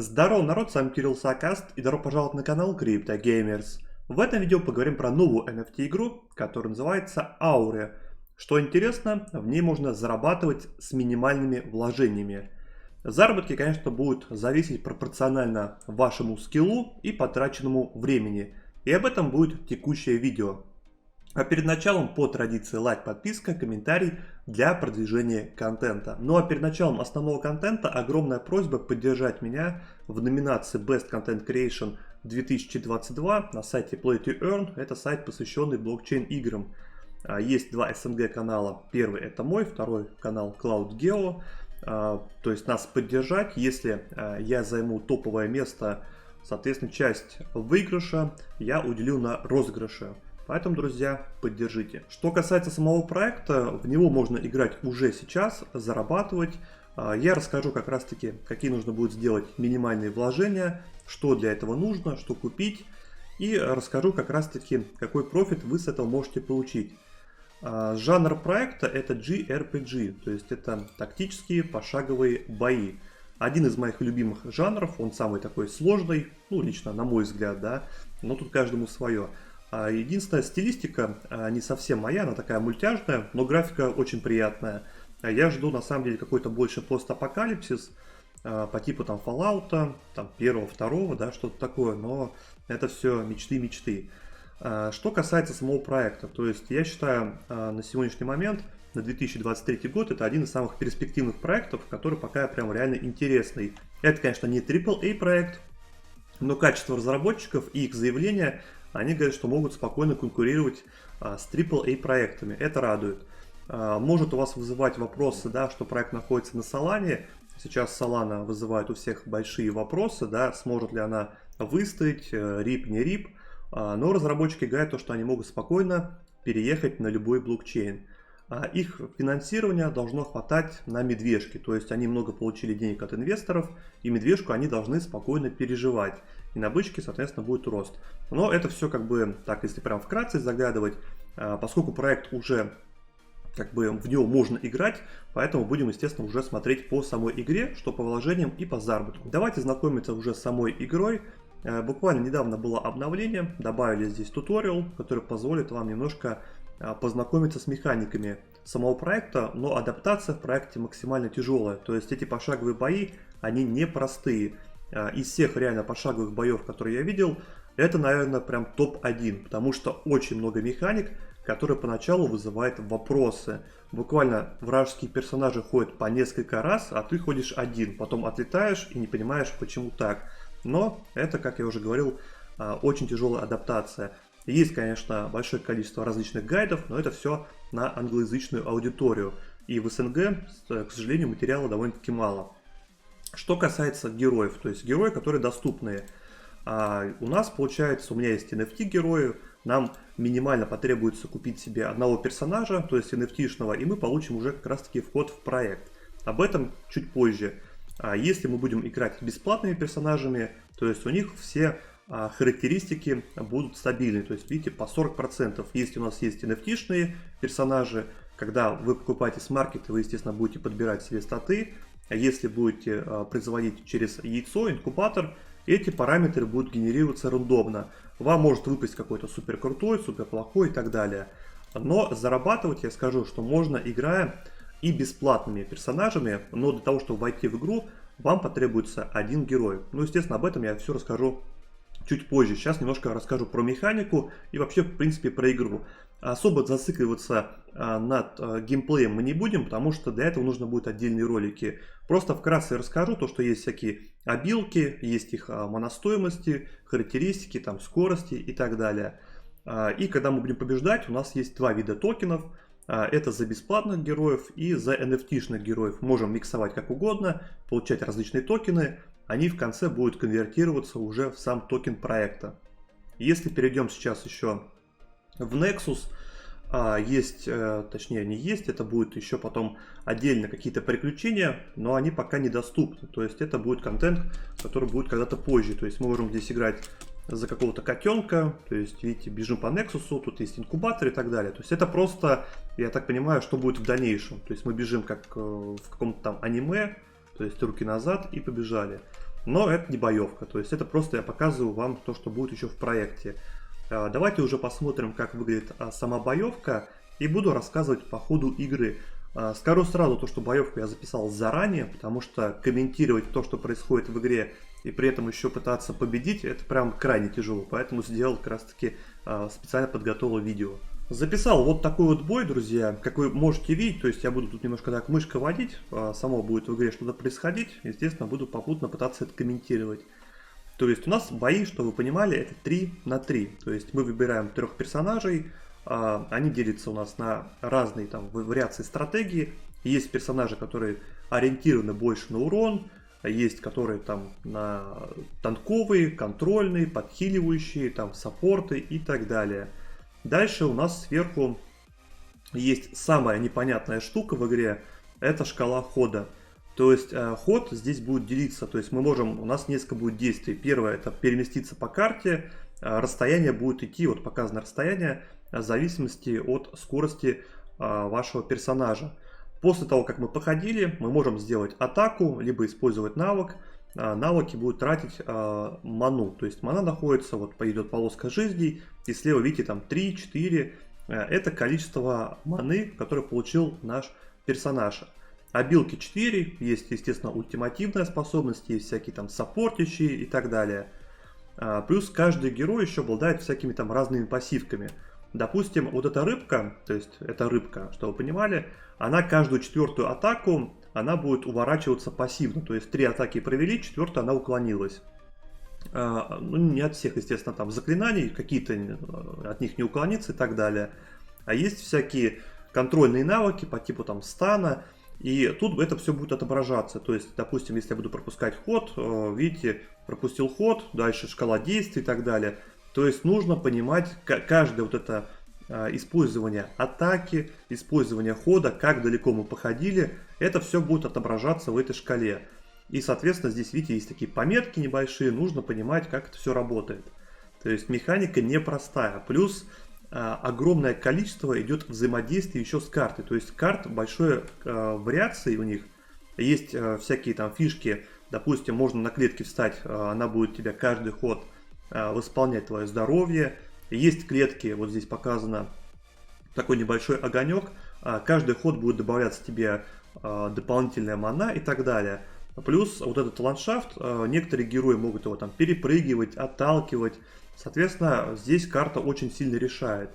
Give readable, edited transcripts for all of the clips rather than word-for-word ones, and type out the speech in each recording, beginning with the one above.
Здорово, народ, с вами Кирилл Сакаст и добро пожаловать на канал Crypto Gamers. В этом видео поговорим про новую NFT-игру, которая называется Aure. Что интересно, в ней можно зарабатывать с минимальными вложениями. Заработки, конечно, будут зависеть пропорционально вашему скиллу и потраченному времени. И об этом будет текущее видео. А перед началом, по традиции, лайк, подписка, комментарий для продвижения контента. Ну а перед началом основного контента огромная просьба поддержать меня в номинации Best Content Creation 2022 на сайте Play to Earn. Это сайт, посвященный блокчейн-играм. Есть два СНГ канала. Первый это мой, второй канал CloudGeo. То есть нас поддержать, если я займу топовое место, соответственно, часть выигрыша я уделю на розыгрыши. Поэтому, друзья, поддержите. Что касается самого проекта, в него можно играть уже сейчас, зарабатывать. Я расскажу как раз таки, какие нужно будет сделать минимальные вложения, что для этого нужно, что купить. И расскажу как раз таки, какой профит вы с этого можете получить. Жанр проекта это JRPG, то есть это тактические пошаговые бои. Один из моих любимых жанров, он самый такой сложный, ну лично на мой взгляд, да, но тут каждому свое. Единственная стилистика не совсем моя, она такая мультяшная, но графика очень приятная. Я жду на самом деле какой-то больше постапокалипсис по типу там Fallout, там первого, второго, да, что-то такое, но это все мечты. Что касается самого проекта, то есть я считаю на сегодняшний момент, на 2023 год, это один из самых перспективных проектов, который пока прям реально интересный. Это, конечно, не AAA проект, но качество разработчиков и их заявления, они говорят, что могут спокойно конкурировать с AAA проектами. Это радует. Может у вас вызывать вопросы, да, что проект находится на Solana. Сейчас Solana вызывает у всех большие вопросы, да, сможет ли она выстоять, рип, не рип. Но разработчики говорят, что они могут спокойно переехать на любой блокчейн. Их финансирование должно хватать на медвежки, то есть они много получили денег от инвесторов, и медвежку они должны спокойно переживать. И на бычке, соответственно, будет рост. Но это все как бы, так если прям вкратце заглядывать, поскольку проект уже как бы в него можно играть, поэтому будем, естественно, уже смотреть по самой игре, что по вложениям и по заработку. Давайте знакомиться уже с самой игрой. Буквально недавно было обновление, добавили здесь туториал, который позволит вам немножко познакомиться с механиками самого проекта, но адаптация в проекте максимально тяжелая. То есть эти пошаговые бои, они непростые. Из всех реально пошаговых боев, которые я видел, это, наверное, прям топ-1, потому что очень много механик, которые поначалу вызывают вопросы. Буквально вражеские персонажи ходят по несколько раз, а ты ходишь один, потом отлетаешь и не понимаешь, почему так. Но это, как я уже говорил, очень тяжелая адаптация. Есть, конечно, большое количество различных гайдов, но это все на англоязычную аудиторию. И в СНГ, к сожалению, материала довольно-таки мало. Что касается героев, то есть герои, которые доступные. У нас, получается, у меня есть NFT герои, нам минимально потребуется купить себе одного персонажа, то есть NFT-шного, и мы получим уже как раз-таки вход в проект. Об этом чуть позже. Если мы будем играть бесплатными персонажами, то есть у них все характеристики будут стабильны, то есть видите, по 40%. Если у нас есть NFT-шные персонажи, когда вы покупаете с маркета, вы, естественно, будете подбирать себе статы. Если будете производить через яйцо, инкубатор, эти параметры будут генерироваться рандомно. Вам может выпасть какой-то супер крутой, супер плохой и так далее. Но зарабатывать, я скажу, что можно, играя и бесплатными персонажами, но для того, чтобы войти в игру, вам потребуется один герой. Ну, естественно, об этом я все расскажу чуть позже. Сейчас немножко расскажу про механику и вообще, в принципе, про игру. Особо зацикливаться над геймплеем мы не будем, потому что для этого нужно будет отдельные ролики. Просто вкратце расскажу то, что есть всякие обилки, есть их моностоимости, характеристики, там, скорости и так далее. И когда мы будем побеждать, у нас есть два вида токенов. Это за бесплатных героев и за NFT-шных героев. Можем миксовать как угодно, получать различные токены. Они в конце будут конвертироваться уже в сам токен проекта. Если перейдем сейчас еще в Nexus, есть, точнее не есть, это будет еще потом отдельно какие-то приключения, но они пока недоступны. То есть это будет контент, который будет когда-то позже. То есть мы можем здесь играть за какого-то котенка, то есть видите, бежим по Nexus, тут есть инкубатор и так далее. То есть это просто, я так понимаю, что будет в дальнейшем. То есть мы бежим как в каком-то там аниме, то есть руки назад и побежали. но это не боевка, то есть это просто я показываю вам то, что будет еще в проекте. Давайте уже посмотрим, как выглядит сама боевка, и буду рассказывать по ходу игры. Скажу сразу то, что боевку я записал заранее, потому что комментировать то, что происходит в игре, и при этом еще пытаться победить, это прям крайне тяжело, поэтому сделал как раз таки специально подготовил видео. Записал вот такой вот бой, друзья, как вы можете видеть, то есть я буду тут немножко так мышкой водить, само будет в игре что-то происходить, естественно, буду попутно пытаться это комментировать. То есть у нас бои, что вы понимали, это 3 на 3, то есть мы выбираем 3 персонажей, они делятся у нас на разные там вариации стратегии, есть персонажи, которые ориентированы больше на урон, есть которые там на танковые, контрольные, подхиливающие, там саппорты и так далее. Дальше у нас сверху есть самая непонятная штука в игре, это шкала хода. То есть ход здесь будет делиться, то есть мы можем, у нас несколько будет действий. Первое это переместиться по карте, расстояние будет идти, вот показано расстояние, в зависимости от скорости вашего персонажа. После того, как мы походили, мы можем сделать атаку, либо использовать навык. Навыки будут тратить ману, то есть мана находится, вот идет полоска жизней, и слева видите там 3-4, это количество маны, которое получил наш персонаж. Обилки 4, есть, естественно, ультимативная способность, есть всякие там саппортящие и так далее. Плюс каждый герой еще обладает всякими там разными пассивками. Допустим, вот эта рыбка, то есть эта рыбка, что вы понимали, она каждую 4-ю атаку, она будет уворачиваться пассивно. То есть 3 атаки провели, 4-я она уклонилась. Ну, не от всех, естественно, там заклинаний, какие-то от них не уклониться и так далее. А есть всякие контрольные навыки по типу там стана. И тут это все будет отображаться. То есть, допустим, если я буду пропускать ход, видите, пропустил ход, дальше шкала действий и так далее. То есть нужно понимать каждое вот это использование атаки, использование хода, как далеко мы походили, это все будет отображаться в этой шкале. И, соответственно, здесь, видите, есть такие пометки небольшие, нужно понимать, как это все работает. То есть механика непростая. Плюс огромное количество идет взаимодействия еще с картой. То есть карт большое вариации у них. Есть всякие там фишки, допустим, можно на клетке встать, она будет тебя каждый ход восполнять твое здоровье. Есть клетки, вот здесь показано такой небольшой огонек, каждый ход будет добавляться тебе дополнительная мана и так далее. Плюс вот этот ландшафт, некоторые герои могут его там перепрыгивать, отталкивать. Соответственно, здесь карта очень сильно решает.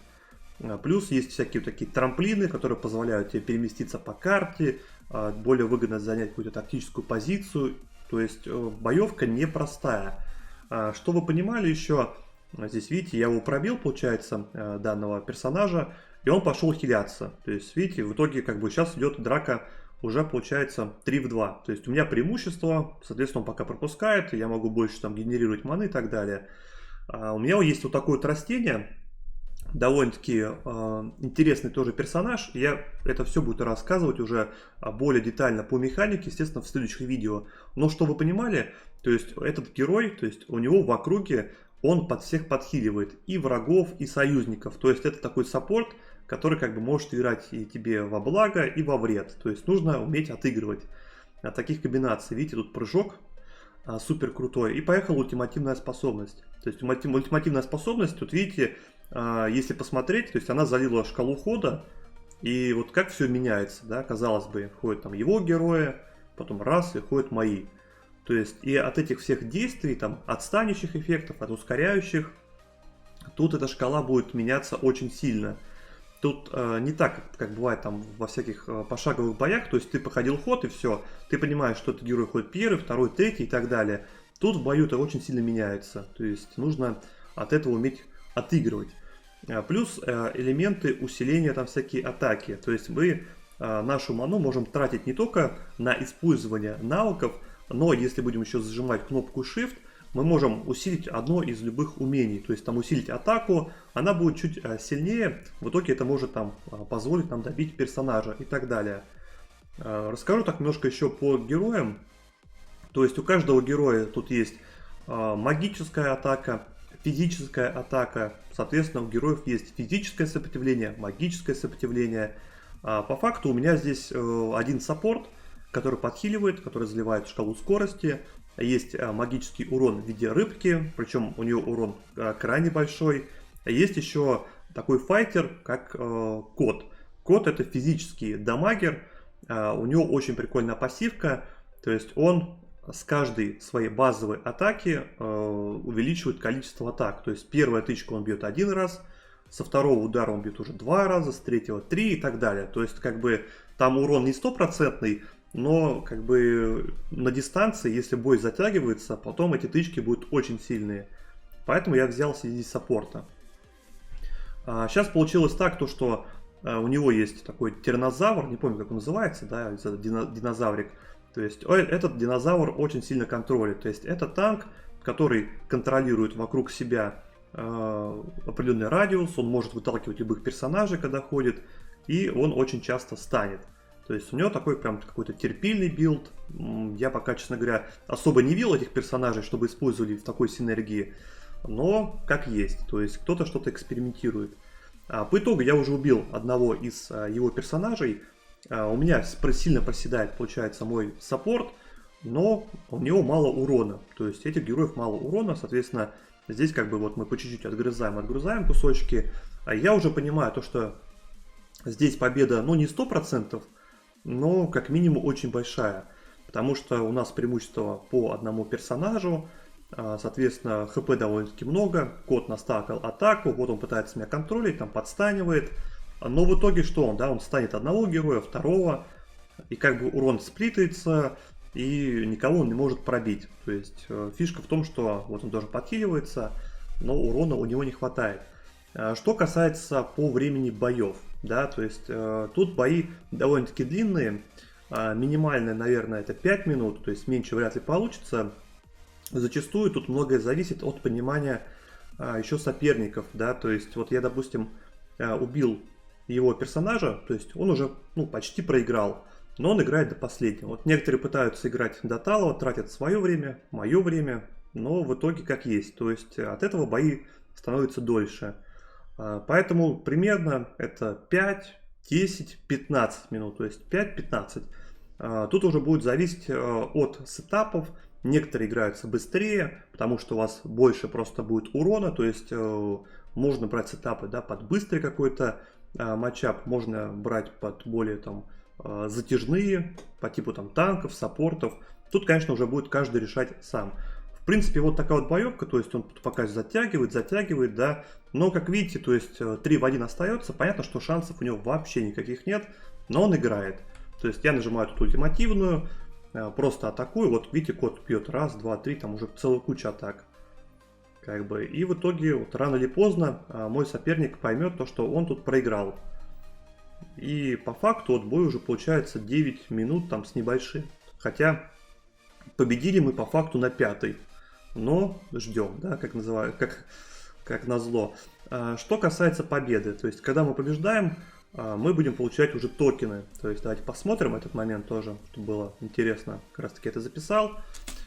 Плюс есть всякие вот такие трамплины, которые позволяют тебе переместиться по карте, более выгодно занять какую-то тактическую позицию. То есть боевка непростая. Что вы понимали еще, здесь видите, я его пробил, получается, данного персонажа, и он пошел хиляться. То есть, видите, в итоге как бы сейчас идет драка уже получается 3 в 2. То есть у меня преимущество, соответственно, он пока пропускает, я могу больше там генерировать маны и так далее. У меня есть вот такое вот растение, довольно-таки интересный тоже персонаж. Я это все буду рассказывать уже более детально по механике, естественно, в следующих видео. Но что вы понимали, то есть этот герой, то есть у него в округе он под всех подхиливает и врагов, и союзников. То есть это такой саппорт, который как бы может играть и тебе во благо, и во вред. То есть нужно уметь отыгрывать от таких комбинаций. Видите, тут прыжок супер крутой. И поехала ультимативная способность. То есть ультимативная способность, тут видите, если посмотреть, то есть она залила шкалу хода. И вот как все меняется, да, казалось бы, ходят там его герои, потом раз, и ходят мои. То есть и от этих всех действий, там, от станущих эффектов, от ускоряющих, тут эта шкала будет меняться очень сильно. Тут не так, как бывает там во всяких пошаговых боях, то есть ты походил ход и все, ты понимаешь, что этот герой ходит первый, второй, третий и так далее. Тут в бою это очень сильно меняется, то есть нужно от этого уметь отыгрывать. Плюс элементы усиления там всякие атаки, то есть мы нашу ману можем тратить не только на использование навыков, но если будем еще зажимать кнопку Shift, мы можем усилить одно из любых умений. То есть там усилить атаку, она будет чуть сильнее, в итоге это может там позволить нам добить персонажа и так далее. Расскажу так немножко еще по героям. То есть у каждого героя тут есть магическая атака, физическая атака. Соответственно, у героев есть физическое сопротивление, магическое сопротивление. По факту у меня здесь один саппорт, который подхиливает, который заливает шкалу скорости. есть магический урон в виде рыбки, причем у нее урон крайне большой. Есть еще такой файтер, как Кот. Кот это физический дамагер, у него очень прикольная пассивка, то есть он с каждой своей базовой атаки увеличивает количество атак. То есть первая тычка он бьет один раз, со второго удара он бьет уже 2 раза, с третьего 3 и так далее. То есть как бы там урон не стопроцентный, но как бы на дистанции, если бой затягивается, потом эти тычки будут очень сильные. Поэтому я взял здесь саппорта. Сейчас получилось так, то, что у него есть такой тираннозавр, не помню, как он называется, да, динозаврик. То есть этот динозавр очень сильно контролит. То есть это танк, который контролирует вокруг себя определенный радиус, он может выталкивать любых персонажей, когда ходит, и он очень часто станет. То есть у него такой прям какой-то терпильный билд. Я пока, честно говоря, особо не видел этих персонажей, чтобы использовали в такой синергии. Но как есть, то есть кто-то что-то экспериментирует. По итогу я уже убил одного из его персонажей. У меня сильно проседает, получается, мой саппорт, но у него мало урона. То есть этих героев мало урона, соответственно, здесь как бы вот мы по чуть-чуть отгрызаем кусочки. А я уже понимаю то, что здесь победа, ну не 100%, но как минимум очень большая. Потому что у нас преимущество по одному персонажу. Соответственно, хп довольно-таки много. Кот настакал атаку, вот он пытается меня контролить, там подстанивает. Но в итоге что он? Да, он станет одного героя, второго. И как бы урон сплитается, и никого он не может пробить. То есть фишка в том, что вот он тоже подхиливается, но урона у него не хватает. Что касается по времени боев, да, то есть тут бои довольно-таки длинные. Минимальная, наверное, это 5 минут, то есть меньше вряд ли получится. Зачастую тут многое зависит от понимания еще соперников, да, то есть вот я, допустим, убил его персонажа, то есть он уже, ну, почти проиграл, но он играет до последнего. Вот некоторые пытаются играть до талого, тратят свое время, мое время, но в итоге как есть, то есть от этого бои становятся дольше. Поэтому примерно это 5, 10, 15 минут, то есть 5-15. Тут уже будет зависеть от сетапов. Некоторые играются быстрее, потому что у вас больше просто будет урона, то есть можно брать сетапы, да, под быстрый какой-то матчап, можно брать под более там затяжные, по типу там танков, саппортов. Тут, конечно, уже будет каждый решать сам. В принципе, вот такая вот боевка, то есть он пока затягивает, да, но как видите, то есть 3 в 1 остается, понятно, что шансов у него вообще никаких нет, но он играет. То есть я нажимаю тут ультимативную, просто атакую, вот видите, кот бьет раз, два, три, там уже целая куча атак. Как бы, и в итоге вот, рано или поздно мой соперник поймет то, что он тут проиграл. И по факту вот бой уже получается 9 минут там с небольшим. Хотя победили мы по факту на 5-й. Но ждем, да, как назло. Что касается победы, то есть когда мы побеждаем, мы будем получать уже токены. То есть давайте посмотрим этот момент тоже, чтобы было интересно. Как раз таки это записал.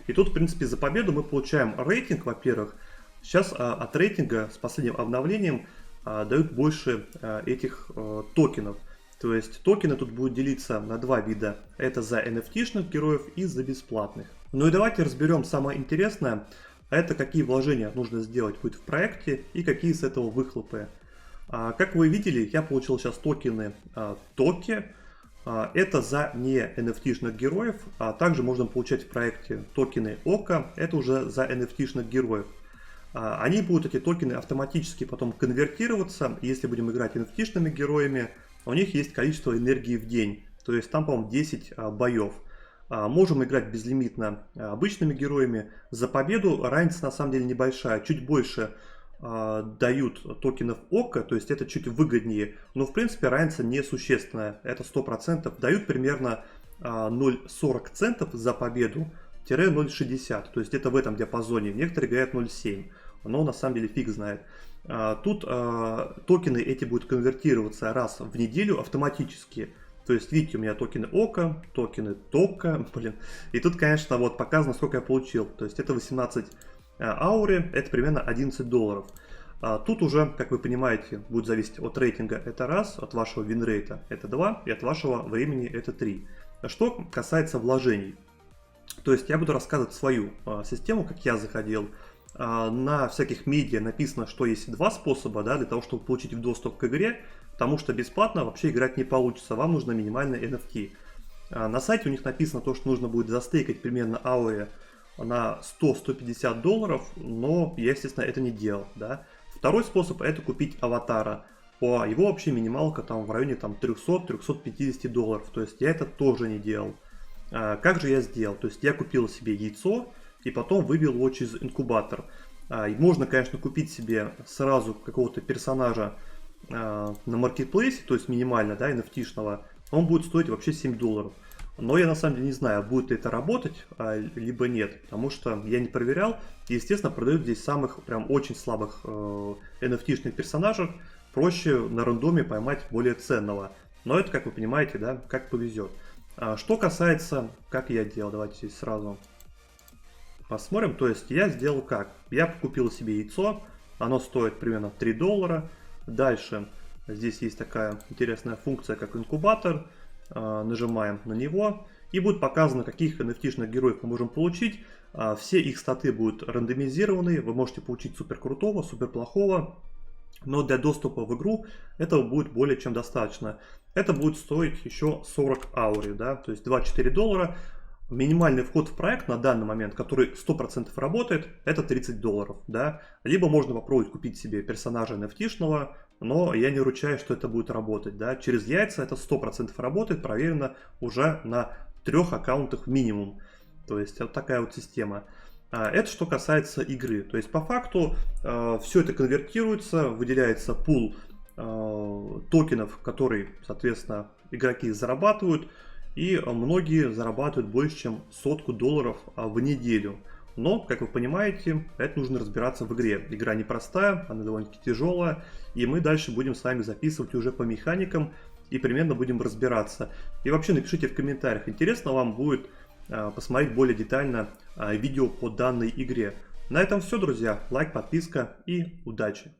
И тут, в принципе, за победу мы получаем рейтинг, во-первых. Сейчас от рейтинга с последним обновлением дают больше этих токенов. То есть токены тут будут делиться на два вида. Это за NFT-шных героев и за бесплатных. Ну и давайте разберем самое интересное. Это какие вложения нужно сделать будет в проекте и какие с этого выхлопы. Как вы видели, я получил сейчас токены Токи. Это за не NFT-шных героев. Также можно получать в проекте токены Ока. Это уже за NFT-шных героев. Они будут, эти токены, автоматически потом конвертироваться. Если будем играть NFT-шными героями, у них есть количество энергии в день. То есть там, по-моему, 10 боев. Можем играть безлимитно обычными героями. За победу разница на самом деле небольшая. Чуть больше дают токенов Ока, то есть это чуть выгоднее. Но в принципе разница несущественная. Это 100%. Дают примерно 0,40 центов за победу. 0,60, то есть это в этом диапазоне. Некоторые говорят 0,7, но на самом деле фиг знает. Тут токены эти будут конвертироваться раз в неделю автоматически. То есть видите, у меня токены Ока, токены Тока, блин. И тут, конечно, вот показано, сколько я получил. То есть это 18 аури, это примерно 11 долларов. Тут уже, как вы понимаете, будет зависеть от рейтинга, это раз, от вашего винрейта это 2, и от вашего времени это 3. Что касается вложений. То есть я буду рассказывать свою систему, как я заходил. На всяких медиа написано, что есть два способа, да, для того, чтобы получить доступ к игре, потому что бесплатно вообще играть не получится, вам нужно минимальный NFT. На сайте у них написано то, что нужно будет застейкать примерно Ауре на 100-150 долларов, но я, естественно, это не делал, да. Второй способ — это купить аватара. Его вообще минималка там в районе там 300-350 долларов, то есть я это тоже не делал. Как же я сделал? То есть я купил себе яйцо и потом выбил его через инкубатор. Можно, конечно, купить себе сразу какого-то персонажа на маркетплейсе, то есть минимально, да, NFT-шного, он будет стоить вообще 7 долларов. Но я на самом деле не знаю, будет ли это работать, либо нет, потому что я не проверял. И, естественно, продают здесь самых прям очень слабых NFT-шных персонажей. Проще на рандоме поймать более ценного. Но это, как вы понимаете, да, как повезет. Что касается, как я делал, давайте здесь сразу посмотрим. То есть я сделал как? Я купил себе яйцо, оно стоит примерно 3 доллара. Дальше здесь есть такая интересная функция, как инкубатор. Нажимаем на него, и будет показано, каких NFT-шных героев мы можем получить. Все их статы будут рандомизированы, вы можете получить супер крутого, супер плохого, но для доступа в игру этого будет более чем достаточно. Это будет стоить еще 40 аури, да, то есть 24 доллара. Минимальный вход в проект на данный момент, который 100% работает, это 30 долларов, да. Либо можно попробовать купить себе персонажа NFT-шного, но я не ручаюсь, что это будет работать, да. Через яйца это 100% работает, проверено уже на 3 аккаунтах минимум. То есть вот такая вот система. Это что касается игры. То есть по факту все это конвертируется, выделяется пул токенов, которые, соответственно, игроки зарабатывают. И многие зарабатывают больше, чем 100 долларов в неделю. Но, как вы понимаете, это нужно разбираться в игре. Игра непростая, она довольно-таки тяжелая. И мы дальше будем с вами записывать уже по механикам и примерно будем разбираться. И вообще напишите в комментариях, интересно вам будет посмотреть более детально видео по данной игре. На этом все, друзья. Лайк, подписка и удачи!